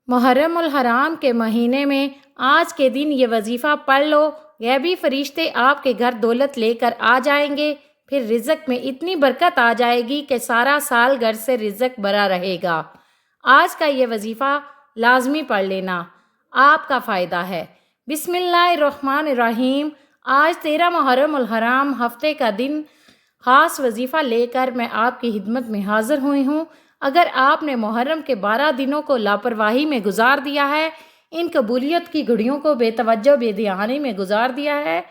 मुहर्रम उल हराम के महीने में आज के दिन ये वजीफ़ा पढ़ लो, गैबी फरिश्ते आपके घर दौलत लेकर आ जाएंगे। फिर रिज़्क में इतनी बरकत आ जाएगी कि सारा साल घर से रिज़्क भरा रहेगा। आज का ये वजीफ़ा लाजमी पढ़ लेना, आपका फ़ायदा है। बिस्मिल्लाहिर्रहमानिर्रहीम। आज 13 मुहर्रम उल हराम हफ्ते का दिन ख़ास वजीफ़ा लेकर मैं आपकी खिदमत में हाज़िर हुई हूँ। अगर आपने मुहर्रम के 12 दिनों को लापरवाही में गुजार दिया है, इन कबूलियत की घड़ियों को बेतवज्जो बेध्यानी में गुजार दिया है,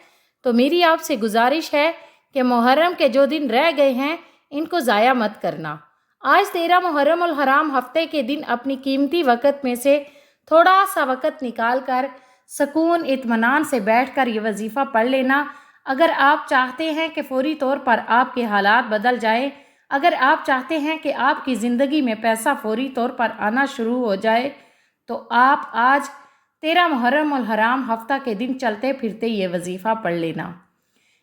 तो मेरी आपसे गुजारिश है कि मुहर्रम के जो दिन रह गए हैं इनको ज़ाया मत करना। आज 13 मुहर्रम उल हराम हफ्ते के दिन अपनी कीमती वक़्त में से थोड़ा सा वक़्त निकाल कर सुकून इत्मीनान से बैठ कर ये वजीफ़ा पढ़ लेना। अगर आप चाहते हैं कि फ़ौरी तौर पर आपके हालात बदल जाएं, अगर आप चाहते हैं कि आपकी ज़िंदगी में पैसा फ़ौरी तौर पर आना शुरू हो जाए, तो आप आज 13 मुहर्रम उल हराम हफ्ता के दिन चलते फिरते ये वजीफ़ा पढ़ लेना।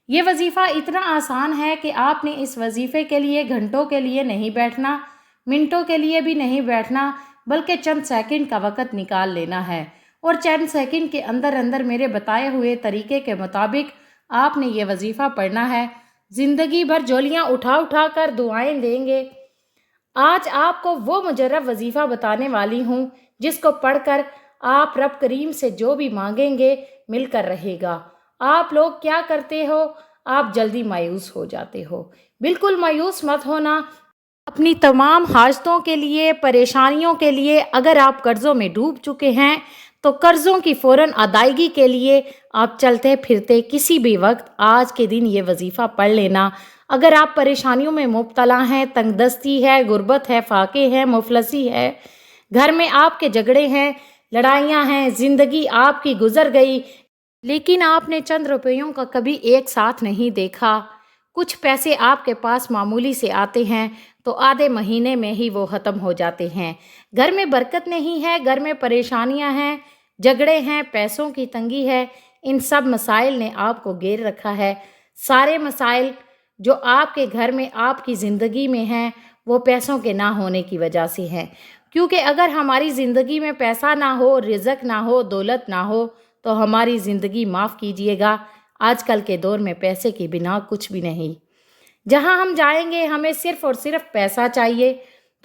ये वजीफ़ा इतना आसान है कि आपने इस वजीफ़े के लिए घंटों के लिए नहीं बैठना, मिनटों के लिए भी नहीं बैठना, बल्कि चंद सेकंड का वक़्त निकाल लेना है और चंद सेकंड के अंदर अंदर मेरे बताए हुए तरीके के मुताबिक आपने ये वजीफ़ा पढ़ना है। ज़िंदगी भर झोलियाँ उठा उठा कर दुआएं देंगे। आज आपको वो मुजर्रब वजीफ़ा बताने वाली हूँ जिसको पढ़कर आप रब करीम से जो भी मांगेंगे मिलकर रहेगा। आप लोग क्या करते हो, आप जल्दी मायूस हो जाते हो। बिल्कुल मायूस मत होना। अपनी तमाम हाजतों के लिए, परेशानियों के लिए अगर आप कर्ज़ों में डूब चुके हैं तो कर्ज़ों की फ़ौरन अदायगी के लिए आप चलते फिरते किसी भी वक्त आज के दिन ये वजीफ़ा पढ़ लेना। अगर आप परेशानियों में मुब्तला हैं, तंगदस्ती है, गुर्बत है, फाके हैं, मुफलसी है, घर में आपके झगड़े हैं, लड़ाइयाँ हैं, ज़िंदगी आपकी गुजर गई लेकिन आपने चंद रुपयों का कभी एक साथ नहीं देखा, कुछ पैसे आपके पास मामूली से आते हैं तो आधे महीने में ही वो ख़त्म हो जाते हैं। घर में बरकत नहीं है, घर में परेशानियां हैं, झगड़े हैं, पैसों की तंगी है। इन सब मसाइल ने आपको घेर रखा है। सारे मसाइल जो आपके घर में, आपकी ज़िंदगी में हैं, वो पैसों के ना होने की वजह से हैं। क्योंकि अगर हमारी ज़िंदगी में पैसा ना हो, रिज़्क ना हो, दौलत ना हो, तो हमारी ज़िंदगी, माफ़ कीजिएगा, आजकल के दौर में पैसे के बिना कुछ भी नहीं। जहाँ हम जाएंगे हमें सिर्फ़ और सिर्फ पैसा चाहिए।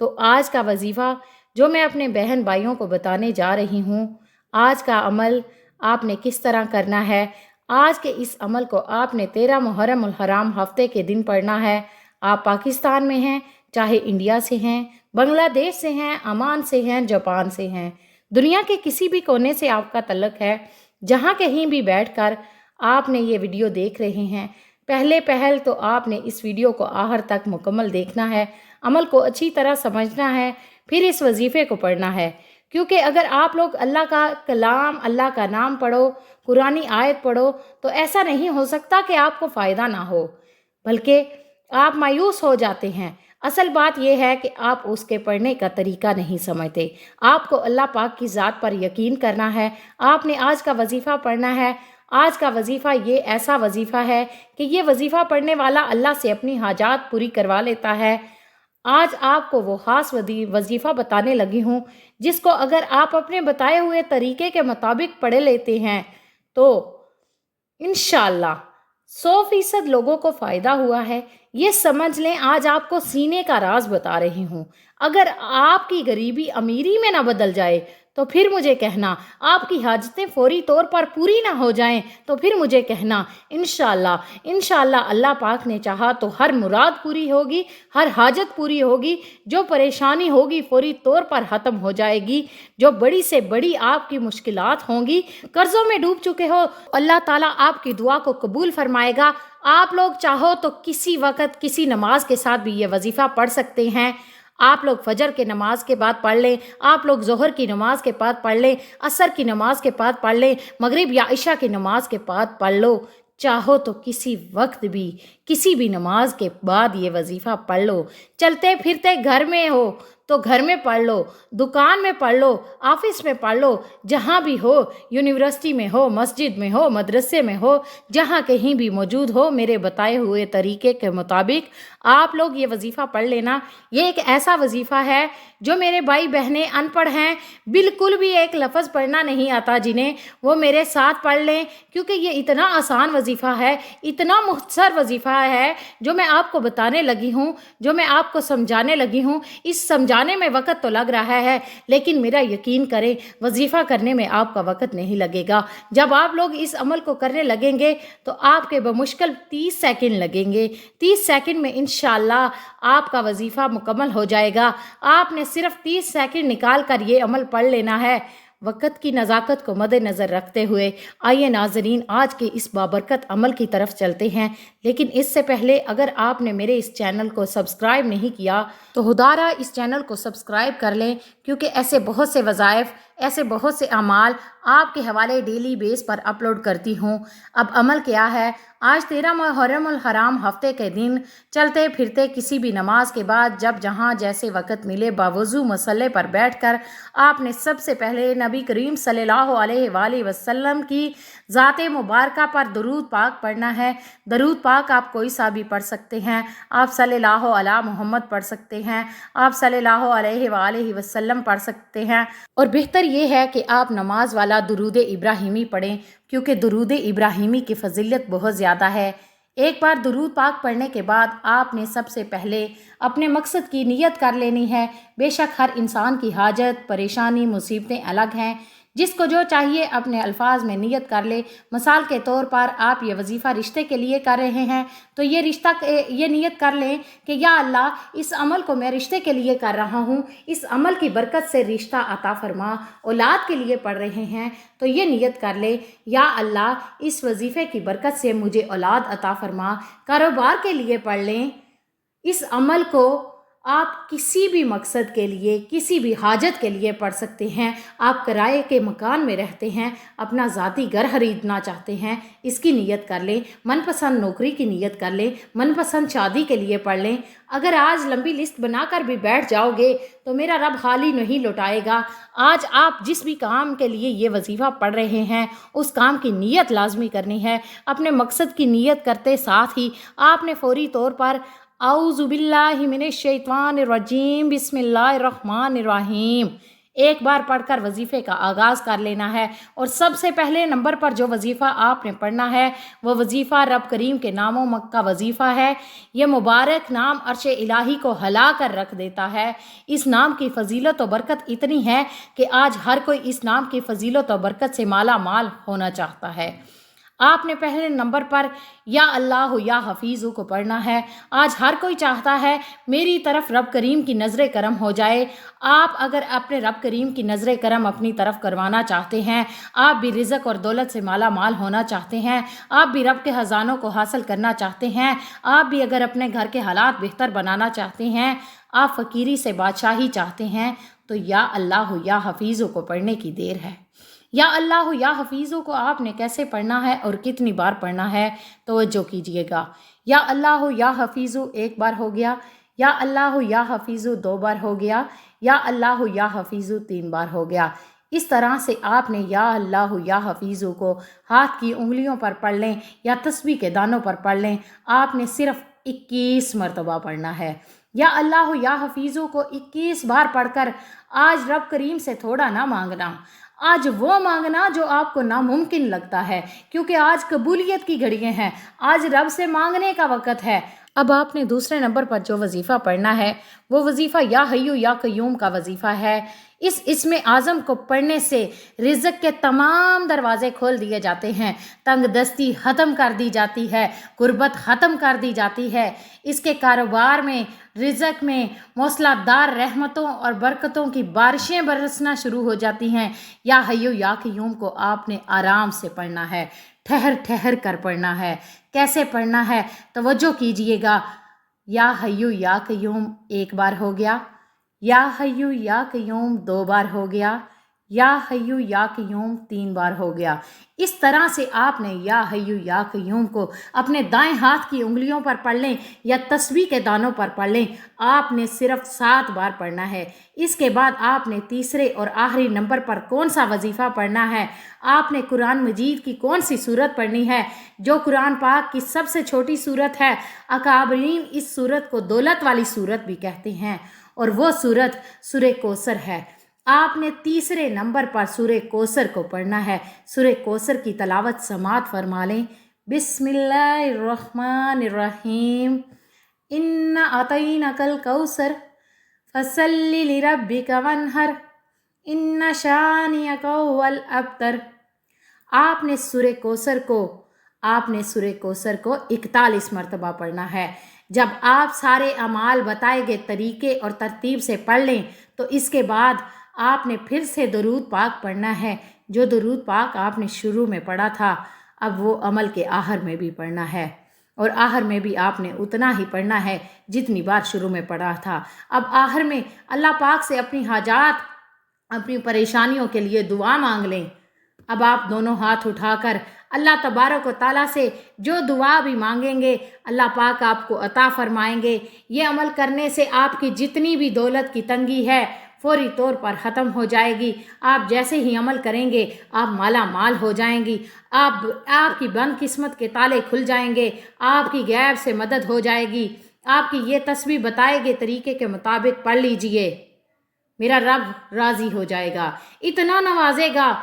तो आज का वजीफ़ा जो मैं अपने बहन भाइयों को बताने जा रही हूँ, आज का अमल आपने किस तरह करना है। आज के इस अमल को आपने 13 मुहर्रम उल हराम हफ्ते के दिन पढ़ना है। आप पाकिस्तान में हैं, चाहे इंडिया से हैं, बांग्लादेश से हैं, ओमान से हैं, जापान से हैं, दुनिया के किसी भी कोने से आपका तल्लुक़ है, जहाँ कहीं भी बैठकर आपने ये वीडियो देख रहे हैं, पहल तो आपने इस वीडियो को आखिर तक मुकम्मल देखना है, अमल को अच्छी तरह समझना है, फिर इस वजीफ़े को पढ़ना है। क्योंकि अगर आप लोग अल्लाह का कलाम, अल्लाह का नाम पढ़ो, कुरानी आयत पढ़ो, तो ऐसा नहीं हो सकता कि आपको फ़ायदा ना हो, बल्कि आप मायूस हो जाते हैं। असल बात यह है कि आप उसके पढ़ने का तरीका नहीं समझते। आपको अल्लाह पाक की ज़ात पर यकीन करना है। आपने आज का वजीफ़ा पढ़ना है। आज का वजीफ़ा ये ऐसा वजीफ़ा है कि ये वजीफ़ा पढ़ने वाला अल्लाह से अपनी हाजात पूरी करवा लेता है। आज आपको वो ख़ास वजीफ़ा बताने लगी हूँ जिसको अगर आप अपने बताए हुए तरीके के मुताबिक पढ़ लेते हैं तो इंशाअल्लाह 100% लोगों को फ़ायदा हुआ है। ये समझ लें, आज आपको सीने का राज बता रही हूँ। अगर आपकी गरीबी अमीरी में ना बदल जाए तो फिर मुझे कहना, आपकी हाजतें फ़ौरी तौर पर पूरी ना हो जाएं तो फिर मुझे कहना। इंशाअल्लाह अल्लाह पाक ने चाहा तो हर मुराद पूरी होगी, हर हाजत पूरी होगी, जो परेशानी होगी फ़ौरी तौर पर ख़त्म हो जाएगी। जो बड़ी से बड़ी आपकी मुश्किलात होंगी, कर्ज़ों में डूब चुके हो, अल्लाह ताला आपकी दुआ को कबूल फरमाएगा। आप लोग चाहो तो किसी वक़्त किसी नमाज के साथ भी ये वजीफ़ा पढ़ सकते हैं। आप लोग फजर के नमाज के बाद पढ़ लें, आप लोग ज़ोहर की नमाज के बाद पढ़ लें, असर की नमाज के बाद पढ़ लें, मगरिब या इशा की नमाज के बाद पढ़ लो। चाहो तो किसी वक्त भी, किसी भी नमाज के बाद ये वजीफ़ा पढ़ लो। चलते फिरते घर में हो تو घर में पढ़ लो, दुकान में पढ़ लो, ऑफिस में पढ़ लो, जहाँ भी हो, यूनिवर्सिटी में हो, मस्जिद में हो, मदरसे में हो, जहाँ कहीं भी मौजूद हो, मेरे बताए हुए तरीके के मुताबिक आप लोग ये वजीफ़ा पढ़ लेना। ये एक ऐसा वजीफ़ा है जो मेरे भाई बहनें अनपढ़ हैं, बिल्कुल भी एक लफ्ज़ पढ़ना नहीं आता जिन्हें, वो मेरे साथ पढ़ लें, क्योंकि ये इतना आसान वजीफ़ा है, इतना मुख्तसर वजीफ़ा है जो मैं आपको बताने लगी हूँ, जो मैं आपको समझाने लगी हूँ। इस समझाने में वक़्त तो लग रहा है, लेकिन मेरा यकीन करें वजीफ़ा करने में आपका वक़्त नहीं लगेगा। जब आप लोग इस अमल को करने लगेंगे तो आपके बमुश्किल 30 सेकंड लगेंगे। 30 सेकंड में इंशाअल्लाह आपका वजीफ़ा मुकम्मल हो जाएगा। आपने सिर्फ 30 सेकंड निकाल कर ये अमल पढ़ लेना है। वक़्त की नज़ाकत को मद्देनज़र रखते हुए आइए नाज़रीन आज के इस बाबरकत अमल की तरफ चलते हैं। लेकिन इससे पहले अगर आपने मेरे इस चैनल को सब्सक्राइब नहीं किया तो खुदारा इस चैनल को सब्सक्राइब कर लें, क्योंकि ऐसे बहुत से वज़ाइफ, ऐसे बहुत से अमाल आपके हवाले डेली बेस पर अपलोड करती हूँ। अब अमल क्या है? आज 13 मुहर्रम उल हराम हफ्ते के दिन चलते फिरते किसी भी नमाज के बाद जब जहाँ जैसे वक़्त मिले बावज़ू मसल्ले पर बैठकर आपने सबसे पहले नबी करीम सल्लल्लाहु अलैहि वसल्लम की ज़ाते मुबारका पर दरूद पाक पढ़ना है। दरूद पाक आप कोई सा भी पढ़ सकते हैं। आप सल्लल्लाहु अला मुहम्मद पढ़ सकते हैं, आप सल्लल्लाहु अलैहि वसल्लम पढ़ सकते हैं, और बेहतर ये है कि आप नमाज वाला दुरूद इब्राहिमी पढ़ें, क्योंकि दुरूद इब्राहिमी की फ़जीलत बहुत ज़्यादा है। एक बार दुरूद पाक पढ़ने के बाद आपने सबसे पहले अपने मकसद की नियत कर लेनी है। बेशक हर इंसान की हाजत, परेशानी, मुसीबतें अलग हैं। जिसको जो चाहिए अपने अल्फाज में नियत कर ले। मिसाल के तौर पर आप ये वजीफ़ा रिश्ते के लिए कर रहे हैं तो ये नियत कर लें कि या अल्लाह इस अमल को मैं रिश्ते के लिए कर रहा हूँ, इस अमल की बरकत से रिश्ता अता फरमा। औलाद के लिए पढ़ रहे हैं तो ये नियत कर ले या अल्लाह इस वजीफ़े की बरकत से मुझे औलाद अता फरमा। कारोबार के लिए पढ़ लें। इस अमल को आप किसी भी मकसद के लिए, किसी भी हाजत के लिए पढ़ सकते हैं। आप किराए के मकान में रहते हैं, अपना ज़ाती घर खरीदना चाहते हैं, इसकी नियत कर लें। मनपसंद नौकरी की नियत कर लें, मनपसंद शादी के लिए पढ़ लें। अगर आज लंबी लिस्ट बनाकर भी बैठ जाओगे तो मेरा रब खाली नहीं लौटाएगा। आज आप जिस भी काम के लिए ये वजीफ़ा पढ़ रहे हैं उस काम की नियत लाजमी करनी है। अपने मकसद की नियत करते साथ ही आपने फौरी तौर पर औज़ु बिल्लाहि मिनश शैतानिर रजीम बिस्मिल्लाहिर रहमानिर रहीम एक बार पढ़कर वजीफ़े का आगाज़ कर लेना है। और सबसे पहले नंबर पर जो वजीफ़ा आपने पढ़ना है वह वजीफ़ा रब करीम के नामों का वजीफ़ा है। ये मुबारक नाम अर्श इलाही को हिला कर रख देता है। इस नाम की फ़जीलत और बरकत इतनी है कि आज हर कोई इस नाम की फ़जीलत और बरकत से माला माल होना चाहता है। आपने पहले नंबर पर या अल्लाह या हफीज़ु को पढ़ना है। आज हर कोई चाहता है मेरी तरफ रब करीम की नज़र करम हो जाए। आप अगर अपने रब करीम की नज़र करम अपनी तरफ करवाना चाहते हैं, आप भी रिज़्क़ और दौलत से माला माल होना चाहते हैं, आप भी रब के ख़जानों को हासिल करना चाहते हैं, आप भी अगर अपने घर के हालात बेहतर बनाना चाहते हैं, आप फ़कीरी से बादशाही चाहते हैं, तो या अल्लाह या हफीज़ु को पढ़ने की देर है। या अल्लाह या हफीज़ों को आपने कैसे पढ़ना है और कितनी बार पढ़ना है, तवज्जो कीजिएगा। या अल्लाह या हफीज़ु एक बार हो गया, या अल्लाह या हफीज़ु 2 बार हो गया, या अल्लाह या हफीज़ु 3 बार हो गया। इस तरह से आपने या अल्लाह या हफीज़ु को हाथ की उंगलियों पर पढ़ लें या तस्बीह के दानों पर पढ़ लें। आपने सिर्फ 21 मरतबा पढ़ना है। या अल्लाह या हफीज़ु को 21 बार पढ़कर आज रब करीम से थोड़ा ना मांगना, आज वो मांगना जो आपको नामुमकिन लगता है, क्योंकि आज कबूलियत की घड़ियाँ हैं। आज रब से मांगने का वक़्त है। अब आपने दूसरे नंबर पर जो वजीफ़ा पढ़ना है वो वजीफ़ा या हय्यु या क़य्यूम का वजीफ़ा है। इस इस्म आज़म को पढ़ने से रिज़्क़ के तमाम दरवाज़े खोल दिए जाते हैं, तंग दस्ती ख़त्म कर दी जाती है, गुर्बत ख़त्म कर दी जाती है। इसके कारोबार में, रिज़्क़ में मौसलाधार रहमतों और बरकतों की बारिशें बरसना शुरू हो जाती हैं। या हय्यु या क़य्यूम को आपने आराम से पढ़ना है, ठहर ठहर कर पढ़ना है। कैसे पढ़ना है तवज्जो कीजिएगा। या हय्यु या क़य्यूम 1 बार हो गया, या हय्यु या क़य्यूम 2 बार हो गया, یا حیو یا قیوم 3 بار ہو گیا۔ اس طرح سے آپ نے یا حیو یا قیوم کو اپنے دائیں ہاتھ کی انگلیوں پر پڑھ لیں یا تسبیح کے دانوں پر پڑھ لیں۔ آپ نے صرف 7 بار پڑھنا ہے۔ اس کے بعد آپ نے تیسرے اور آخری نمبر پر کون سا وظیفہ پڑھنا ہے؟ آپ نے قرآن مجید کی کون سی صورت پڑھنی ہے جو قرآن پاک کی سب سے چھوٹی صورت ہے؟ اکابرین اس صورت کو دولت والی صورت بھی کہتے ہیں، اور وہ صورت سورہ کوثر ہے۔ آپ نے تیسرے نمبر پر سورہ کوثر کو پڑھنا ہے۔ سورہ کوثر کی تلاوت سماعت فرما لیں۔ بسم اللہ الرحمن الرحیم، انا اعطیناک الکوثر فصلی لربک وانحر ان شانئک هو الابتر۔ آپ نے سورہ کوثر کو 41 مرتبہ پڑھنا ہے۔ جب آپ سارے اعمال بتائے گئے طریقے اور ترتیب سے پڑھ لیں تو اس کے بعد آپ نے پھر سے درود پاک پڑھنا ہے۔ جو درود پاک آپ نے شروع میں پڑھا تھا اب وہ عمل کے آخر میں بھی پڑھنا ہے، اور آخر میں بھی آپ نے اتنا ہی پڑھنا ہے جتنی بار شروع میں پڑھا تھا۔ اب آخر میں اللہ پاک سے اپنی حاجات، اپنی پریشانیوں کے لیے دعا مانگ لیں۔ اب آپ دونوں ہاتھ اٹھا کر اللہ تبارک و تعالیٰ سے جو دعا بھی مانگیں گے اللہ پاک آپ کو عطا فرمائیں گے۔ یہ عمل کرنے سے آپ کی جتنی بھی دولت کی تنگی ہے فوری طور پر ختم ہو جائے گی۔ آپ جیسے ہی عمل کریں گے آپ مالا مال ہو جائیں گی۔ آپ کی بند قسمت کے تالے کھل جائیں گے، آپ کی غیب سے مدد ہو جائے گی۔ آپ کی یہ تسبیح بتائے گئے طریقے کے مطابق پڑھ لیجئے، میرا رب راضی ہو جائے گا، اتنا نوازے گا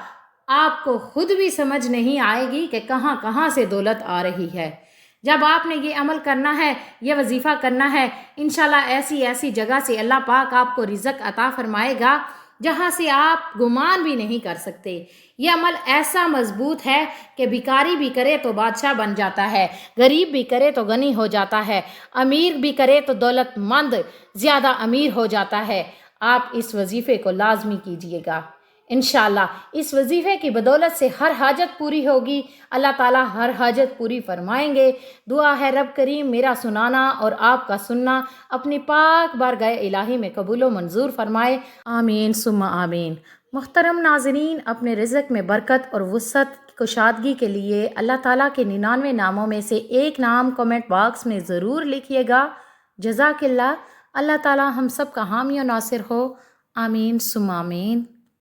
آپ کو خود بھی سمجھ نہیں آئے گی کہ کہاں کہاں سے دولت آ رہی ہے۔ جب آپ نے یہ عمل کرنا ہے، یہ وظیفہ کرنا ہے، انشاءاللہ ایسی جگہ سے اللہ پاک آپ کو رزق عطا فرمائے گا جہاں سے آپ گمان بھی نہیں کر سکتے۔ یہ عمل ایسا مضبوط ہے کہ بھکاری بھی کرے تو بادشاہ بن جاتا ہے، غریب بھی کرے تو غنی ہو جاتا ہے، امیر بھی کرے تو دولت مند زیادہ امیر ہو جاتا ہے۔ آپ اس وظیفے کو لازمی کیجئے گا، انشاءاللہ اس وظیفے کی بدولت سے ہر حاجت پوری ہوگی، اللہ تعالیٰ ہر حاجت پوری فرمائیں گے۔ دعا ہے رب کریم میرا سنانا اور آپ کا سننا اپنی پاک بارگاہ الہی میں قبول و منظور فرمائے، آمین ثم آمین۔ محترم ناظرین، اپنے رزق میں برکت اور وسعت کشادگی کے لیے اللہ تعالیٰ کے 99 ناموں میں سے ایک نام کمنٹ باکس میں ضرور لکھیے گا۔ جزاک اللہ، اللہ تعالیٰ ہم سب کا حامی و ناصر ہو، آمین ثم آمین۔